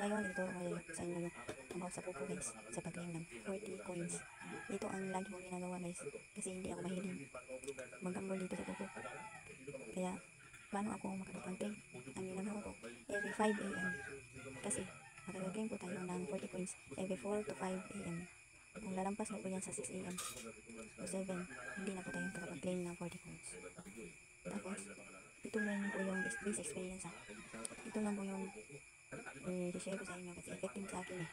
ngayon, ito ay sa inyo yung about sa pupo guys, sa pag-claim ng 40 coins. Ito ang lagi kong ginagawa guys, kasi hindi ako mahilig mag-gamble dito sa pupo. Kaya, paano ako makakapag-claim? Ang ginagawa ko, every 5 AM. Kasi, makakag-claim po tayo ng 40 coins every 4 to 5 AM. Kung lalampas na po yan sa 6 AM o 7, hindi na po tayo makakapag-claim ng 40 coins. Tapos, ito lang po yung base experience ha. Ito lang po yung i-share ko sa inyo kasi effective sa akin eh.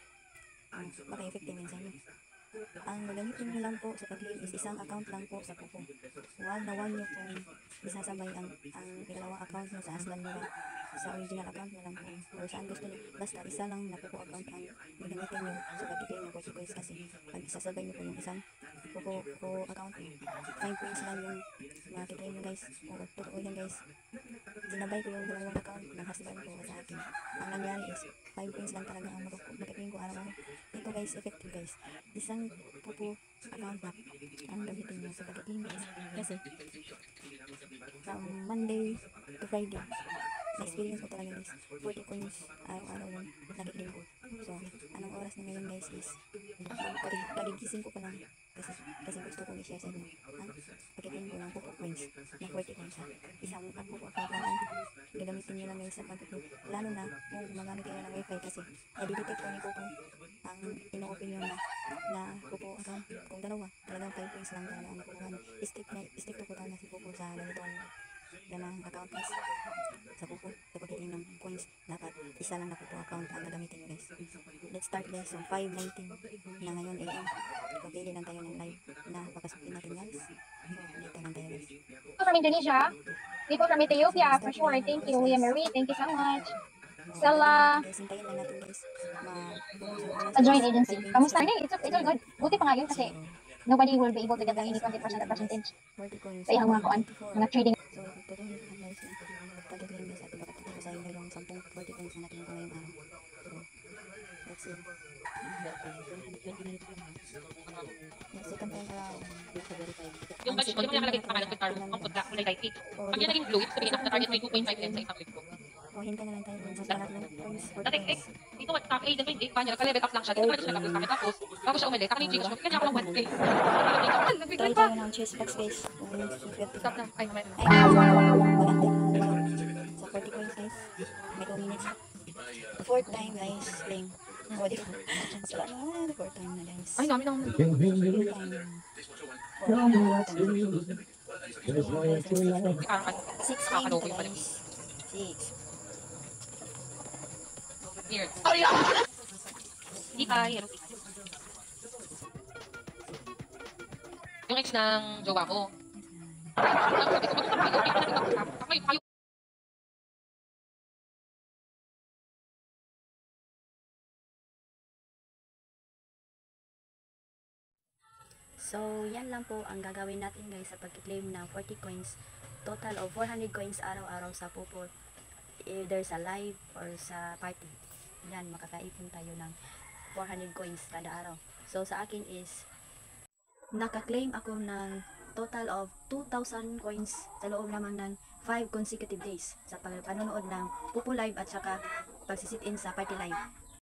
Baka effective din sa inyo. Ang gagamitin nyo lang po sa pag-claim is isang account lang po sa pupo. Huwag nyo pong isasabay ang dalawang account nyo sa aslan nyo sa original account nyo lang po or saan gusto nyo. Basta isa lang na pupo account ang gagamitin nyo sa pag-claim ng 40 coins kasi pag isasabay nyo po yung isang pupo account nyo, 5 coins lang yung makikiclaim nyo guys. O totoo yan guys. Sinabay ko yung dalawang account ng husband ko sa akin. Ang nangyari is 5 coins lang talaga ang makikiclaim ko araw-araw. Ito guys, effective guys. Isang pupo account na ang gamitin nyo sa pag-claim guys. Kasi from Monday to Friday, na-experience ko talaga guys. 40 coins araw-araw yung nakiklaim ko. So, anong oras na ngayon guys is kagigising ko pa lang. Kasi gusto kong i-share sa inyo ang pag-claim ko ng pupo coins na 40 coins ha. Isang pupo account lang ang gagamitin nyo lang guys sa pag-claim. Lalo na kung gumagamit kayo ng wifi kasi i-detect ko ni pupo ang ino-open nyo na pupo account. Kung dalawa, talagang 5 coins lang talaga ang nakukuha. Stick to ko talaga si pupo sa ganitong ganang account guys. Sa pupo, sa pag-claim ng coins, dapat isa lang na pupo account ang gagamitin nyo guys. Let's start guys. So 5:19 na ngayon AM. Pagpili lang tayo ng live na papasukin natin guys. So dito lang tayo guys. From Indonesia, people from Ethiopia for sure. Thank you, William Marie. Thank you so much. Stella, Guys, hintayin lang natin guys. a joint agency. Kamusta? It's all good. Buti pa nga yun kasi nobody will be able to get any 20% of percentage 40 coins. sa ihang mga kuan, mga trading. So, tutuloy ko guys yung pag-claim guys at ipapakita ko sa inyo yung 10 40 coins na natin ko ngayong araw. So, let's see. Yes, second time around. Yung budget mo, di mo nakalagay sa pangalan ng target ang pagka kulay light pink. Pag yan naging blue, ito sabihin na target may 2.5 M sa isang clip ko. O, hintay na lang tayo dun sa pangatlong coins. 40 Dati, coins. dito at kaka agent mo hindi pa niya, nagka-level up lang siya. Dito pala siya nag-level sa tapos, bago siya umalis, saka na yung change mo, kanya ako ng 1K. Try Nag-bigay pa. tayo ng chest box guys. Stop na. Ay, mamaya. Ay, maganda. Sa 40 coins guys. May 2 minutes. Fourth time guys. Playing. O, di ba? Fourth time na guys. Ay, dami nang... Fourth time. Parang 6 Nakakaloko time yung pala. guys. 6. Here. Di pa, yellow pink. Yung ex ng jowa ko. Sabi ko, magkakaroon tayo. Kayo. So, yan lang po ang gagawin natin guys sa pag-claim ng 40 coins. Total of 400 coins araw-araw sa pupo. Either sa live or sa party. Yan, makakaipon tayo ng 400 coins kada araw. So, sa akin is, naka-claim ako ng total of 2,000 coins sa loob lamang ng 5 consecutive days sa panonood ng pupo live at saka pagsisit-in sa party live.